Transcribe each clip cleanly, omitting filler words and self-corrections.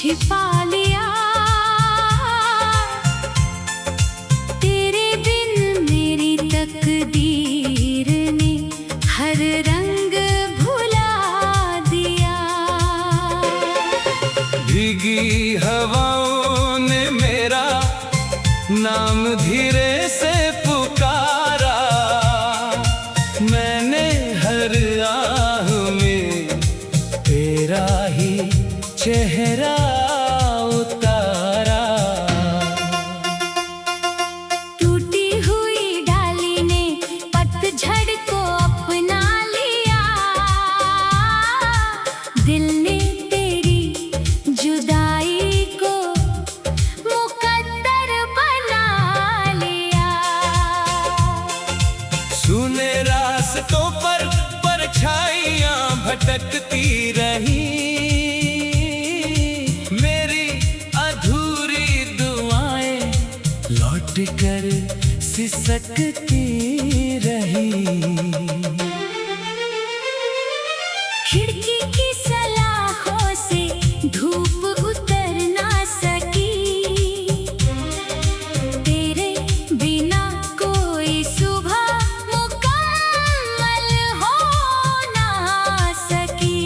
छिपा लिया। तेरे बिन मेरी तकदीर ने हर रंग भुला दिया। भीगी हवाओं ने मेरा नाम धीरे से पुकारा। मैंने हर आह में तेरा ही चेहरा उतारा। टूटी हुई डाली ने पतझड़ को अपना लिया। दिल ने तेरी जुदाई को मुकद्दर बना लिया। सुने रास्तों पर परछाइयां भटकती रही। मेरी अधूरी दुआएं लौट कर सिसकती रही। खिड़की की सलाखों से धूप उतर ना सकी। तेरे बिना कोई सुबह मुकम्मल हो ना सकी।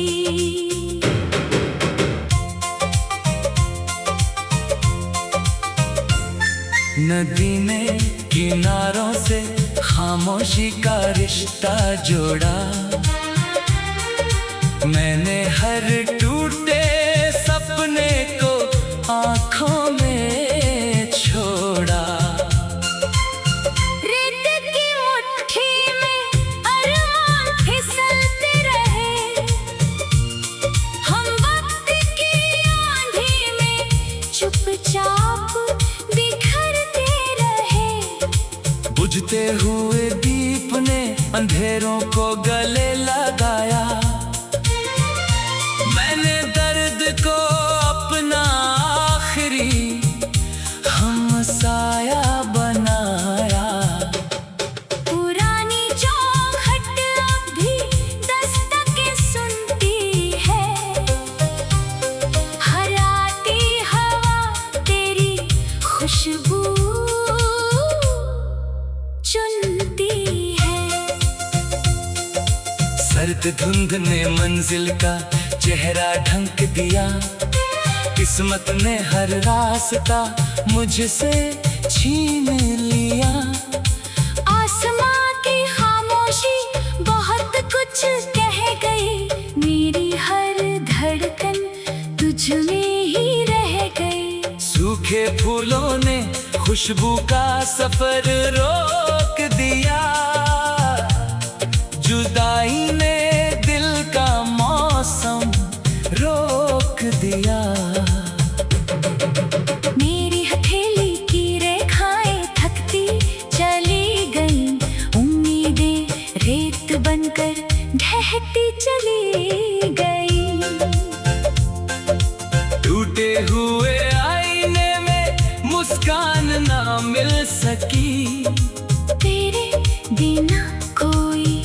नदी ने किनारों से खामोशी का रिश्ता जोड़ा। मैंने हर टूटे सपने को आँखों में छोड़ा। रेत की मुट्ठी में अरमान फिसलते रहे। हम वक्त की आंधी में चुपचाप बिखरते रहे। बुझते हुए दीप ने अंधेरों को गले लगाया। मैंने दर्द को अपना आखिरी हमसाया बनाया। पुरानी चौखट अब भी दस्तकें सुनती है। हर आती हवा तेरी खुशबू चुनती है। सर्द धुंध ने मंजिल का चेहरा ढंक दिया। किस्मत ने हर रास्ता मुझसे छीन लिया। आसमां की खामोशी बहुत कुछ कह गई। मेरी हर धड़कन तुझ में ही रह गई। सूखे फूलों ने खुशबू का सफर रोक दिया। जुदाई ने दिल का मौसम रोक दिया। मेरी हथेली की रेखाएं थकती चली गई। उम्मीदें रेत बनकर ढहती चली गई। टूटे हुए आईने में मुस्कान ना मिल सकी। तेरे बिना कोई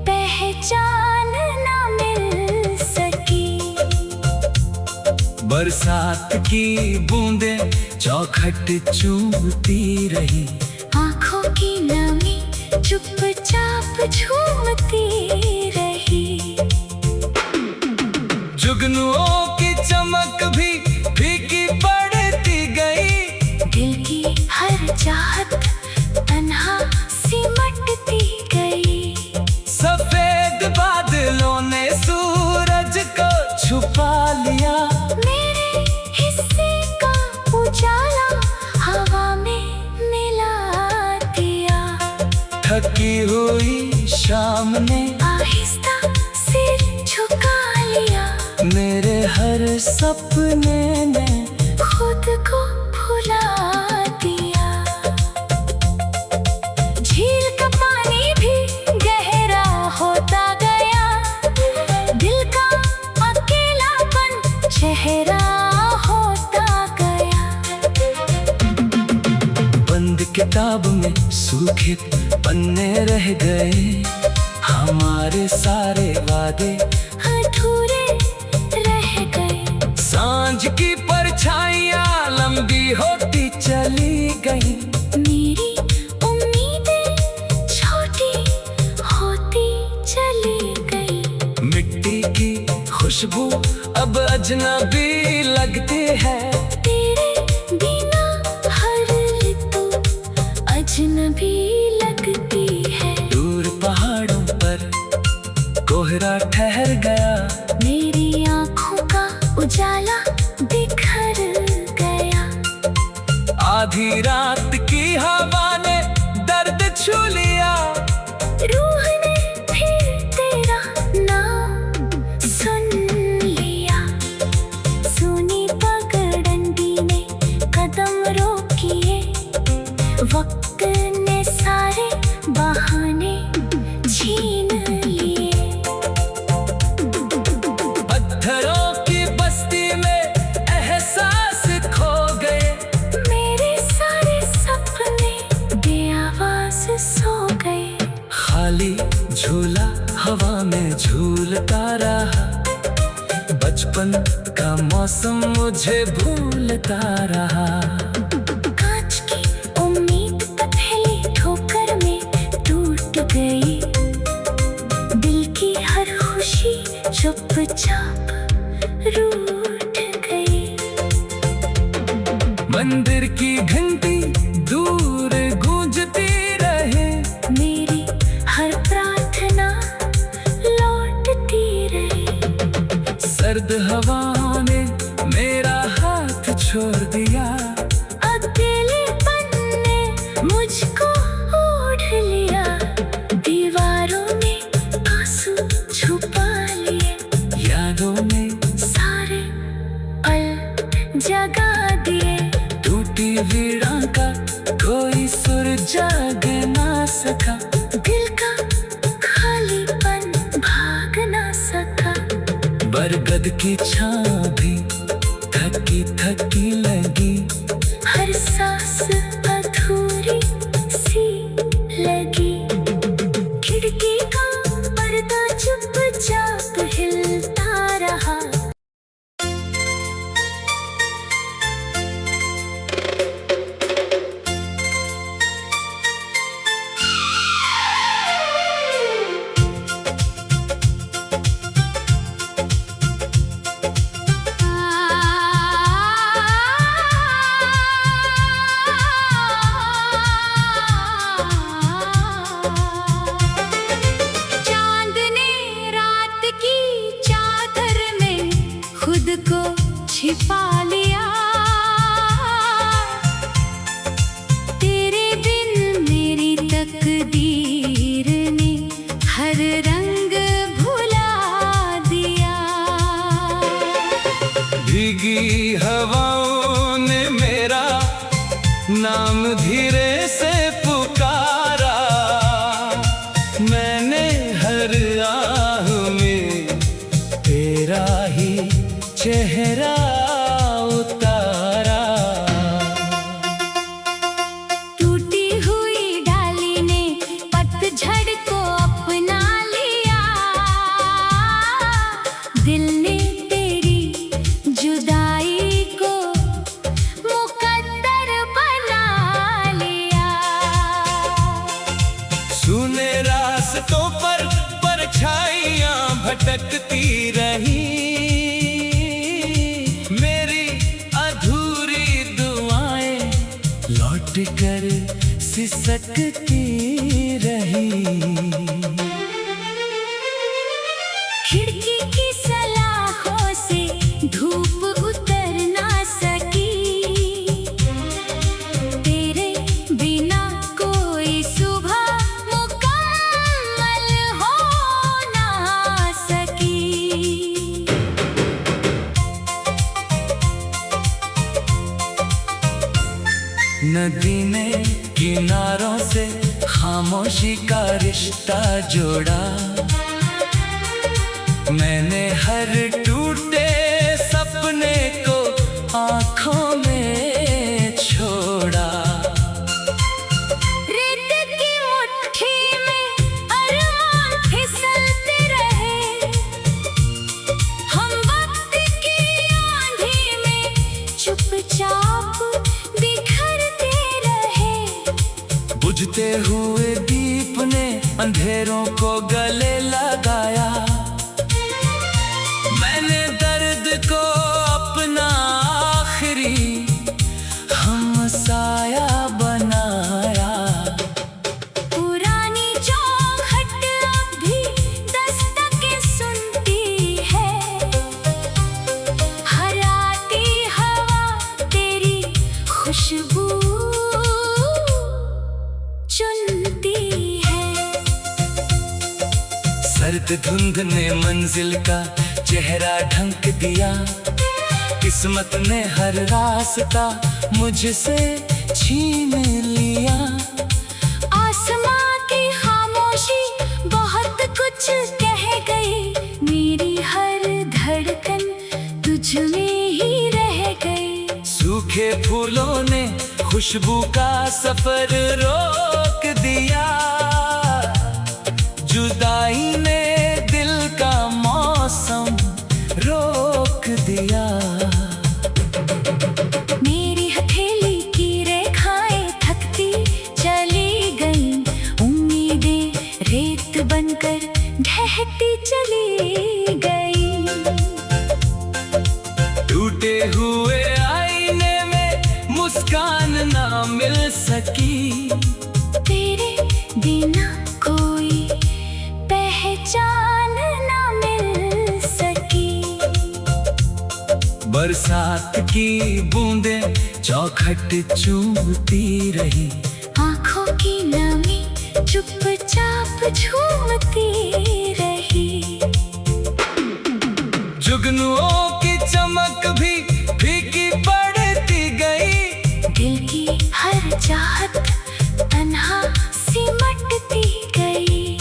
पहचान ना मिल सकी। बरसात की बूंदें चौखट चूमती रही। आँखों की नमी चुपचाप झूमती रही। जुगनुओं की चमक भी फीकी पड़ती गई। दिल की हर चाहत तन्हा सिमटती गई। सफेद बादलों ने सूरज को छुपा लिया। मेरे हिस्से का उजाला हवा में मिला दिया। थकी हुई शाम ने आहिस्ता सिर झुका लिया। मेरे हर सपने ने खुद को भुला दिया। झील का पानी भी गहरा होता गया। दिल का अकेलापन चेहरा होता गया। बंद किताब में सूखे पन्ने रह गए। हमारे सारे वादे अधूरे रह गए। सांझ की अजनबी लगती है। तेरे बिना हर ऋतु अजनबी लगती है। दूर पहाड़ों पर कोहरा ठहर गया, मेरी आँखों का उजाला बिखर गया। आधी रात की हवा ने दर्द छू लिया, रूह ने फिर तेरा नाम सुन लिया। सुनी पगडंडी ने कदम रोकिए, वक्त ने सारे बहाने छीन लिए। पत्थरों की बस्ती में एहसास खो गए, मेरे सारे सपने बेआवाज सो गए। खाली झूला हवा में झूलता रहा, बचपन का मौसम मुझे भूलता रहा। कांच की उम्मीद पथरीली ठोकर में टूट गई, दिल की हर खुशी चुपचाप रूठ गई। मंदिर की घंटी दूर गूंजती रहे, मेरी हर प्रार्थना लौटती रही। सर्द हवा ने मेरा हाथ छोड़ दिया, अकेलेपन ने मुझको ओढ़ लिया। दीवारों ने आंसू छुपा लिए, यादों में सारे पल जगा दिए। टूटी वीणा का कोई सुर जाग ना सका, दिल का खालीपन भाग ना सका। बरगद की छां भी थकी थकी लगी, हर सांस अधूरी सी लगी। खिड़की का पर्दा चुपचाप हिलता रहा। चांद ने रात की चादर में खुद को छिपा लिया। तेरे बिन मेरी तकदीर ने हर रंग भुला दिया। भीगी हवाओं ने मेरा नाम धीरे से पुकारा, मैंने हर आह में तेरा ही चेहरा उतारा। टूटी हुई डाली ने पतझड़ को अपना लिया। दिल ने तेरी जुदाई को मुकद्दर बना लिया। सुने रास्तों पर परछाइयां भटकती रही, मेरी अधूरी दुआएं लौट कर सिसकती रही। खिड़की की सलाखों से धूप उतर ना सकी। तेरे बिना कोई सुबह मुकम्मल हो ना सकी। नदी ने किनारों से खामोशी का रिश्ता जोड़ा, मैंने हर टूटे सपने को आँखों में छोड़ा। रेत की मुट्ठी में अरमान फिसलते रहे, हम वक्त की आंधी में चुपचाप बिखरते रहे। बुझते हुए दीप ने अंधेरों को गले लगाया, मैंने दर्द को सर्द धुंध ने मंजिल का चेहरा ढंक दिया। किस्मत ने हर रास्ता मुझसे छीन लिया। आसमां की खामोशी बहुत कुछ कह गई, मेरी हर धड़कन तुझ में ही रह गई। सूखे फूलों ने खुशबू का सफर रोक दिया। जुदाई ने दिल का मौसम रोक दिया। मेरी हथेली की रेखाएं थकती चली गई, उम्मीदें रेत बनकर ढहती चली गई। टूटे हुए आईने में मुस्कान ना मिल सकी। तेरे बिना कोई पहचान ना मिल सकी। बरसात की बूंदें चौखट चूमती रही। आँखों की नमी चुपचाप झूमती रही। जुगनुओं की चमक भी फीकी पड़ती गई। दिल की हर चाहत तन्हा सिमटती गई।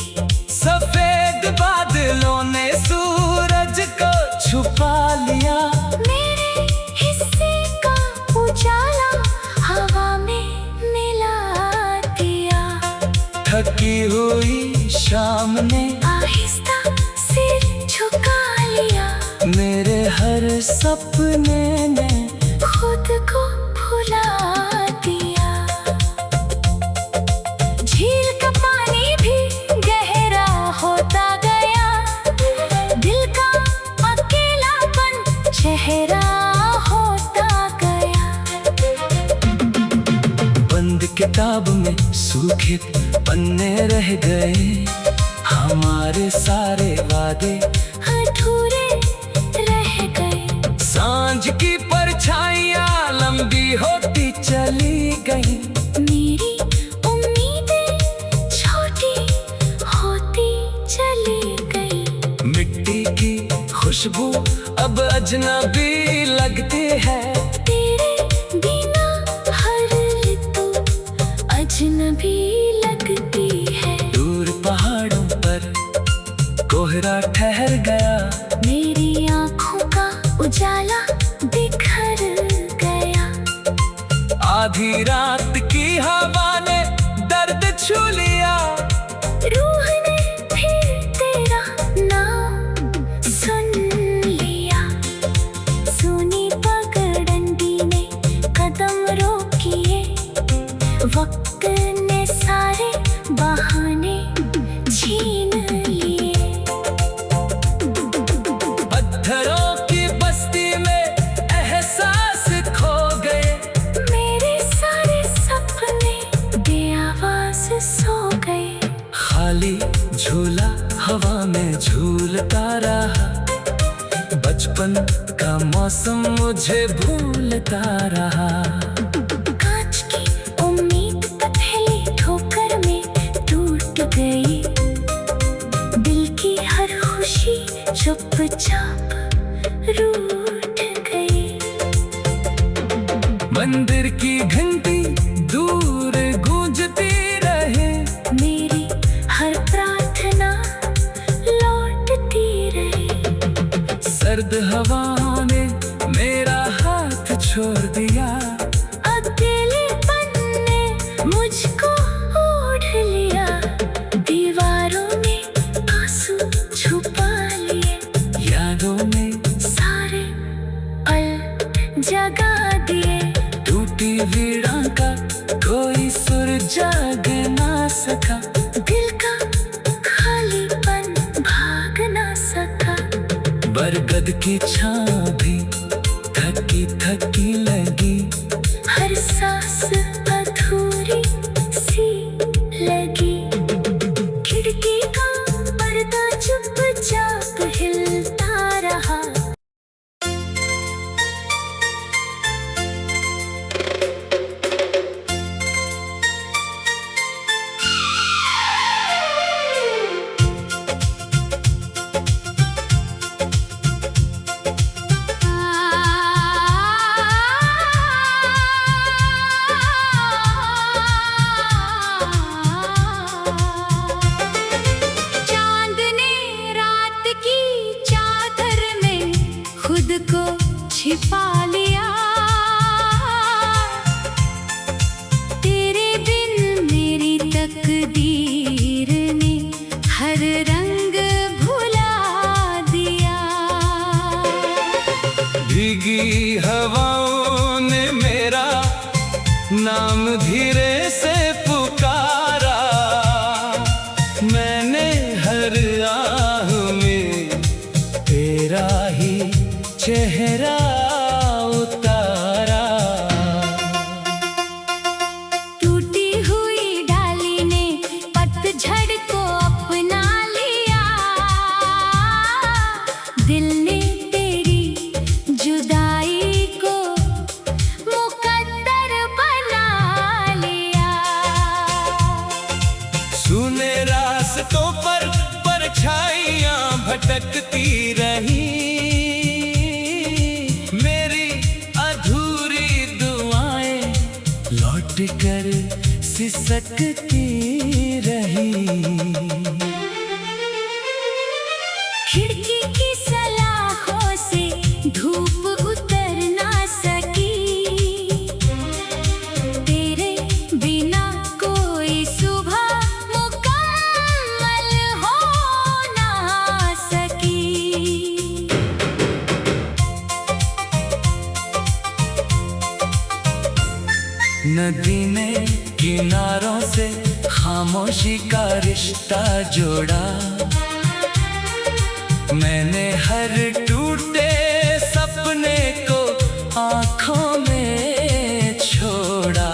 सफेद बादलों ने सूरज को छुपा लिया। मेरे हिस्से का उजाला हवा में मिला दिया। थकी हुई शाम ने आहिस्ता सिर झुका लिया। मेरे हर सपने ने खुद को भुला दिया। झील का पानी भी गहरा होता गया। दिल का अकेलापन चेहरा होता गया। बंद किताब में सूखे पन्ने रह गए। हमारे सारे वादे अधूरे रह गए। सांझ की परछाइयां लंबी होती चली गई। मेरी उम्मीदें छोटी होती चली गई। मिट्टी की खुशबू अब अजनबी लगती है। तेरे बिना हर ऋतु अजनबी लगती है। दूर पहाड़ों पर कोहरा ठहर गया। मेरी आँखों का उजाला बिखर गया। आधी रात की हवा ने दर्द छू लिया। रूह ने फिर तेरा नाम सुन लिया। सुनी पगडंडी ने कदम रोकिए। वक्त ने सारे बहाने छीन लिए। पत्थरों की बस्ती में एहसास खो गए। मेरे सारे सपने बेआवाज सो गए। खाली झूला हवा में झूलता रहा। बचपन का मौसम मुझे भूलता रहा। कांच की उम्मीद पथरीली ठोकर में टूट गई। दिल की हर खुशी चुपचाप रूठ गई। मंदिर की घंटी दूर गूंजती रहे। मेरी हर प्रार्थना लौटती रही। सर्द हवा ने मेरा हाथ छोड़ दिया। अकेलेपन ने मुझको ओढ़ लिया। दीवारों में आंसू छुपा लिए। यादों में सारे पल जगा दिए। टूटी वीणा का कोई सुर जाग ना सका। दिल का खालीपन भाग ना सका। बरगद की छां भी थकी थकी लगी। हर सांस अधूरी सी लगी। खिड़की का पर्दा चुपचाप हिलता रहा। छिपा लिया। तेरे बिन मेरी तकदीर ने हर रंग भुला दिया। भीगी हवाओं ने मेरा नाम धीरे से पुकारा। मैंने हर आह में तेरा ही चेहरा उतारा। टूटी हुई डाली ने पतझड़ को अपना लिया। दिल ने तेरी जुदाई को मुकद्दर बना लिया। सुने रास्तों पर परछाइयां भटकती रही। मेरी अधूरी दुआएं लौट कर सिसकती रही। खिड़की की सलाखों से धूप उतर ना सकी। तेरे बिना कोई सुबह मुकम्मल हो ना सकी। नदी ने किनारों से खामोशी का रिश्ता जोड़ा। मैंने हर टूटे सपने को आँखों में छोड़ा।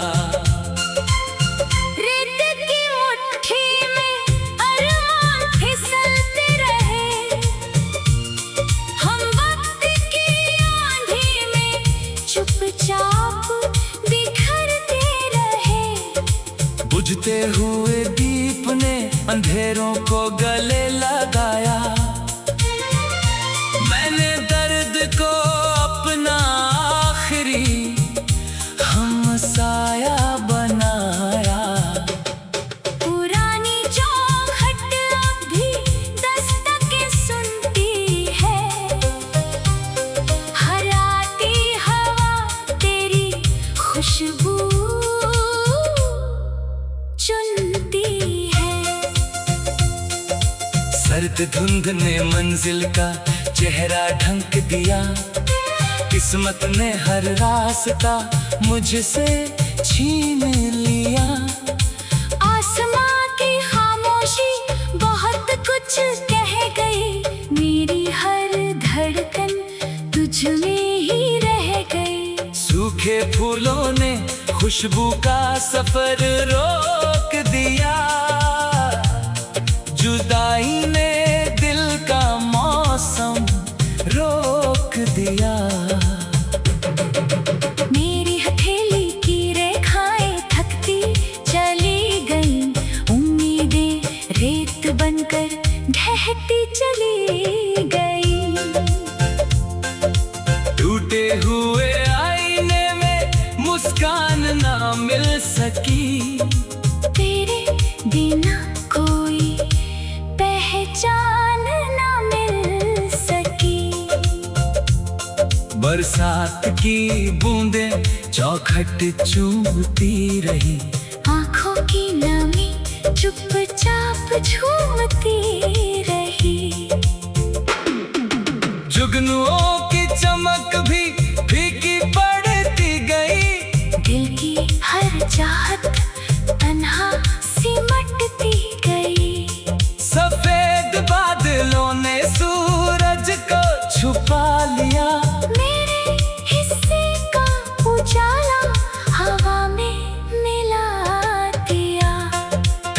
रेत की मुट्ठी में अरमान फिसलते रहे। हम वक्त की आंधी में चुपचाप बिखरते रहे। बुझते हुए दीप ने अंधेरों को गले लगाया। मैंने दर्द को अपना आखिरी हमसाया बनाया। पुरानी चौखट अब भी दस्तकें सुनती है। हर आती हवा तेरी खुशबू चुनती है। सर्द धुंध ने मंजिल का चेहरा ढंक दिया। किस्मत ने हर रास्ता मुझसे छीन लिया। आसमां की खामोशी बहुत कुछ कह गई। मेरी हर धड़कन तुझ में ही रह गई। सूखे फूलों ने खुशबू का सफर रोक दिया। जुदाई ने दिल का मौसम रोक दिया। मेरी हथेली की रेखाएं थकती चली गईं। उम्मीदें रेत बनकर ढहती चली गईं। टूटे हुए आईने में मुस्कान ना मिल सकी। तेरे बिना कोई पहचान ना मिल सकी। बरसात की बूंदें चौखट चूमती रही। आँखों की नमी चुपचाप झूमती रही। जुगनुओं की चमक भी फीकी पड़ती गई। दिल की हर चाहत तन्हा सिमटती गई। सफेद बादलों ने सूरज को छुपा लिया। मेरे हिस्से का उजाला हवा में मिला दिया।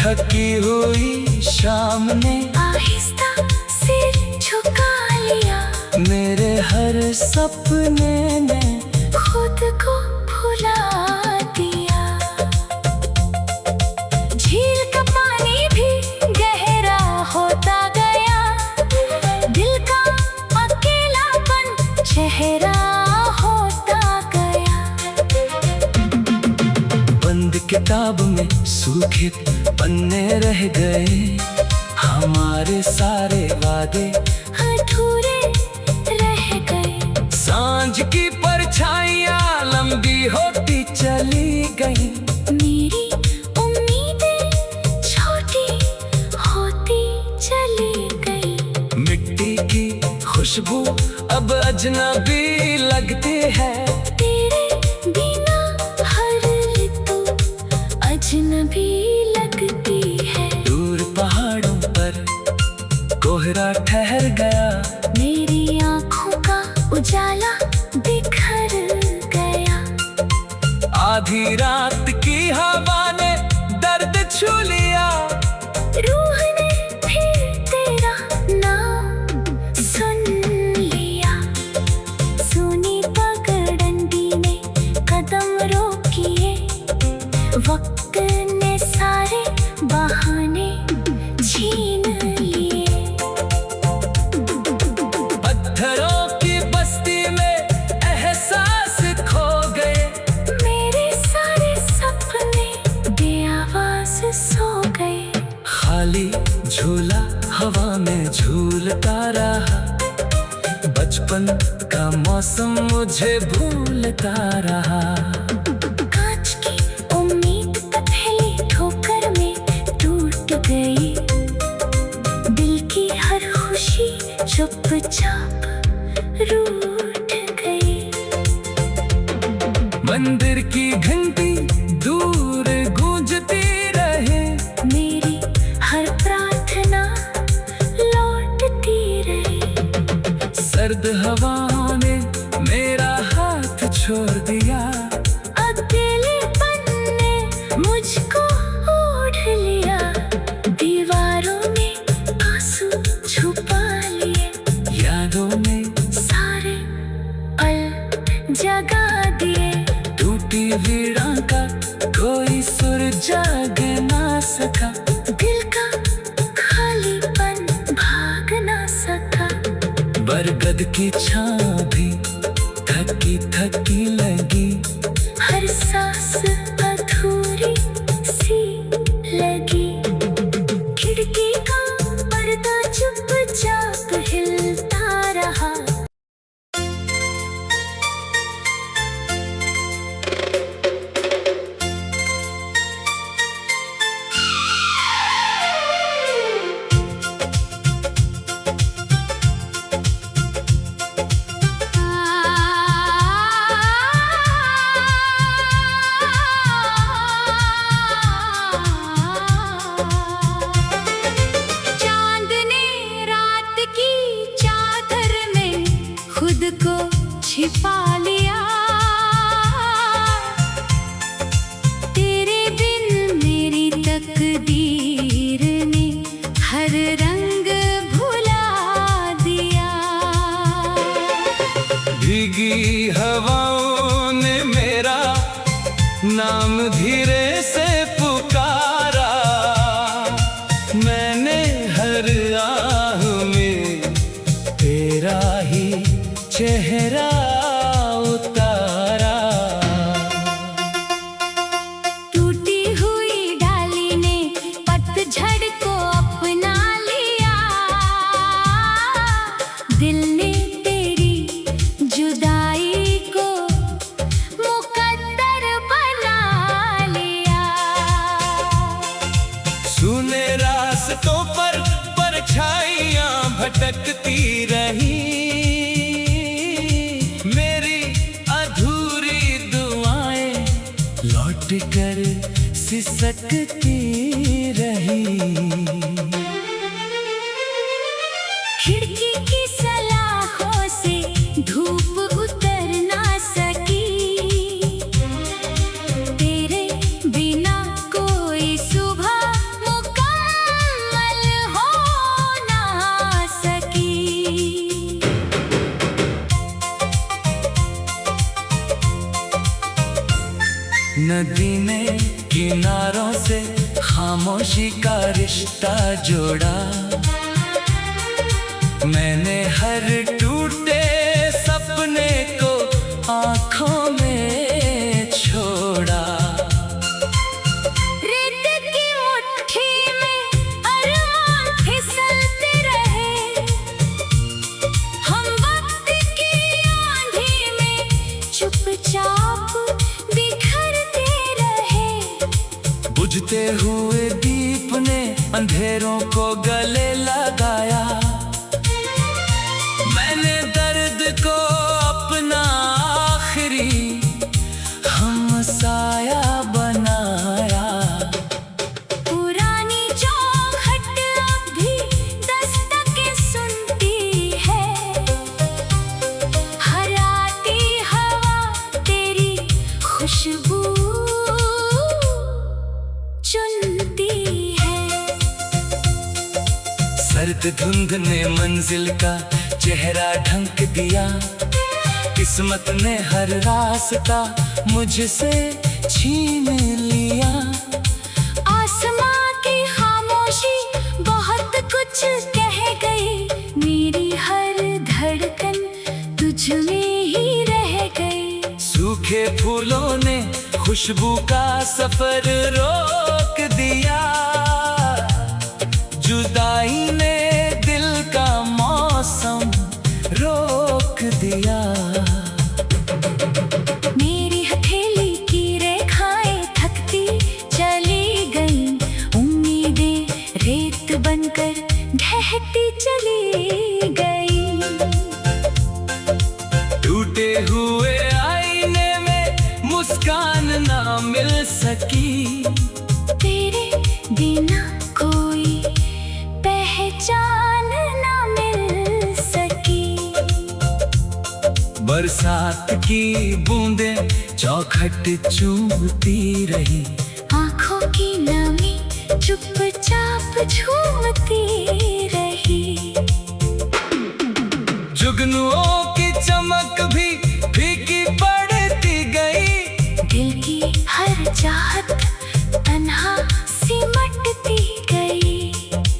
थकी हुई शाम ने आहिस्ता सिर झुका लिया। मेरे हर सपने ने खुद को भुला दिया। झील का पानी भी गहरा होता गया। दिल का अकेलापन चेहरा होता गया। बंद किताब में सूखे पन्ने रह गए। हमारे सारे वादे अधूरे रह गए। सांझ सांझ की परछाइयां लंबी होती चली गई। मेरी उम्मीदें छोटी होती चली गई। मिट्टी की खुशबू अब अजनबी लगती है। तेरे बिना हर ऋतु अजनबी लगती है। दूर पहाड़ों पर कोहरा ठहर गया। मेरी आँखों का उजाला बिखर गया। आधी रात की हवा ने दर्द छू लिया। रूह ने फिर तेरा नाम सुन लिया। सुनी पगडंडी ने कदम रोकिए। वक्त ने सारे बहाने छीन लिए। पत्थरों की बस्ती में एहसास खो गए। मेरे सारे सपने बेआवाज सो गए। खाली झूला हवा में झूलता रहा। बचपन का मौसम मुझे भूलता रहा। कांच की उम्मीद पहली ठोकर में टूट गई। दिल की हर खुशी चुपचाप रूठ गई। मंदिर की घंटी दूर गूंजती रहे। मेरी हर प्रार्थना लौटती रही। सर्द हवाओं ने मेरा हाथ छोड़ दिया। अकेलेपन ने मुझको ओढ़ लिया। दीवारों में आंसू छुपा लिए। यादों में सारे पल जगा दिए। टूटी वीणा का कोई सुर जाग ना सका। दिल का खालीपन भाग ना सका। बरगद की छाँव भी थकी थकी लगी। हर सांस अधूरी सी लगी। खिड़की का पर्दा चुपचाप हिलता रहा। चांद ने रात की चादर में खुद को छिपा लिया। तेरे बिन मेरी तकदीर ने हर रंग भुला दिया। भीगी हवाओं ने मेरा नाम धीरे से पुकारा। मैंने हर आह में तेरा ही चेहरा उतारा। टूटी हुई डाली ने पतझड़ को अपना लिया। दिल ने तेरी जुदाई को मुकद्दर बना लिया। सुने रास्तों पर परछाइयां भटकती रही। मेरी अधूरी दुआएं लौट कर सिसकती रही। खिड़की की सलाखों से धूप उतर ना सकी। तेरे बिना कोई सुबह मुकम्मल हो ना सकी। नदी ने किनारों से खामोशी का रिश्ता जोड़ा। मैंने हर टूटे सपने को आँखों में छोड़ा। रेत की मुट्ठी में अरमान फिसलते रहे। हम वक्त की आंधी में बुझते हुए दीप ने अंधेरों को गले लगाया। मैंने दर्द को अपना आखिरी हमसाया बनाया। पुरानी चौखट अब भी दस्तकें सुनती है, हराती हवा तेरी खुशबू चुनती है। सर्द धुंध ने मंजिल का चेहरा ढंक दिया, किस्मत ने हर रास्ता मुझसे छीन लिया। आसमां की खामोशी बहुत कुछ कह गई, मेरी हर धड़कन तुझ में ही रह गई। सूखे फूलों ने खुशबू का सफर रोक दिया, जुदाई ने दिल का मौसम रोक दिया। मेरी हथेली की रेखाएं थकती चली गई, उम्मीदें रेत बनकर ढहती चली गई। टूटे हुए आईने में मुस्कान ना मिल सकी, तेरे बिना कोई पहचान ना मिल सकी। बरसात की बूंदें चौखट चूमती रही, आँखों की नमी चुपचाप झूमती रही। जुगनुओं की चमक भी फीकी पड़ती गई, दिल की हर चाहत तन्हा सिमटती गई।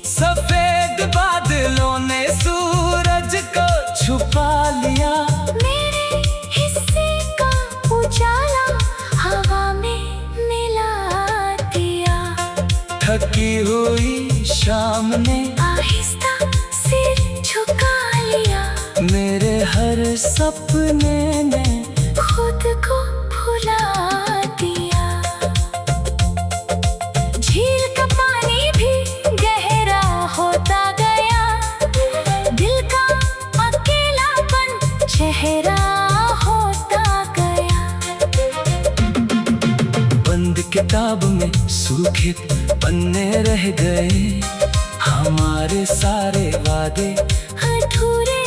सफेद बादलों ने सूरज को छुपा लिया, मेरे हिस्से का उजाला हवा में मिला दिया। थकी हुई शाम ने आहिस्ता सिर झुका लिया, मेरे हर सपने ने खुद को भुला दिया। झील का पानी भी गहरा होता गया, दिल का अकेलापन चेहरा होता गया। बंद किताब में सूखे पन्ने रह गए, हमारे सारे वादे अधूरे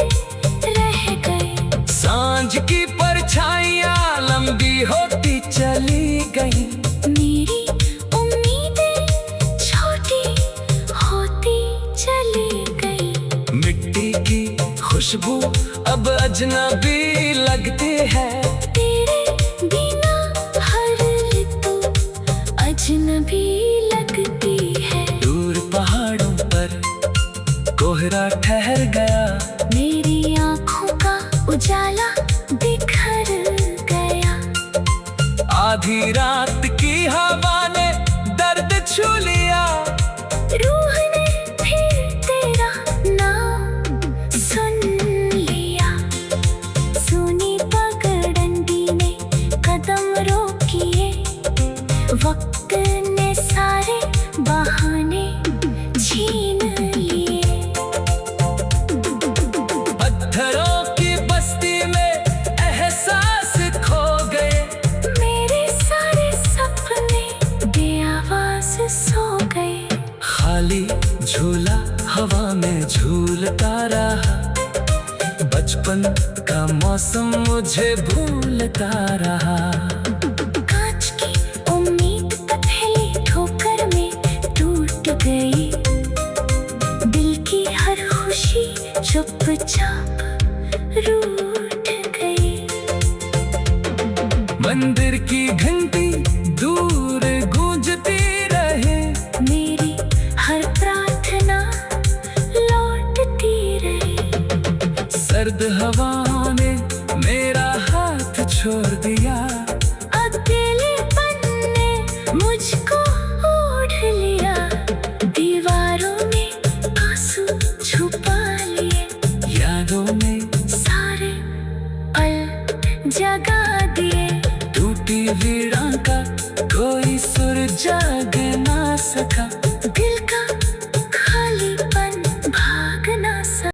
रह गए। सांझ की परछाइयां लंबी होती चली गई, मेरी उम्मीदें छोटी होती चली गई। मिट्टी की खुशबू अब अजनबी लगती है, तेरे बिना हर ऋतु अजनबी लगती है। दूर पहाड़ों पर कोहरा ठहर गया, मेरी आँखों का उजाला बिखर गया। आधी रात की हवा ने दर्द छू लिया, रूह ने फिर तेरा नाम सुन लिया। सुनी पगडंडी ने कदम रोकिए, वक्त ने सारे बहाने छीन लिए। पत्थरों की बस्ती में एहसास खो गए, मेरे सारे सपने बेआवाज़ सो गए। खाली झूला हवा में झूलता रहा, बचपन का मौसम मुझे भूलता रहा। कांच की उम्मीद पथेली ठोकर में टूट गई, दिल की हर खुशी चुपचाप रूठ गई। मंदिर की घंटी दूर गूंजती रहे, मेरी हर प्रार्थना लौटती रही। सर्द हवा ने मेरा हाथ छोड़ दिया, अकेलेपन ने मुझको ओढ़ लिया। दीवारों में आंसू छुपा लिए, यादों में सारे पल जगा दिए। टूटी वीणा का कोई सुर जाग ना सका।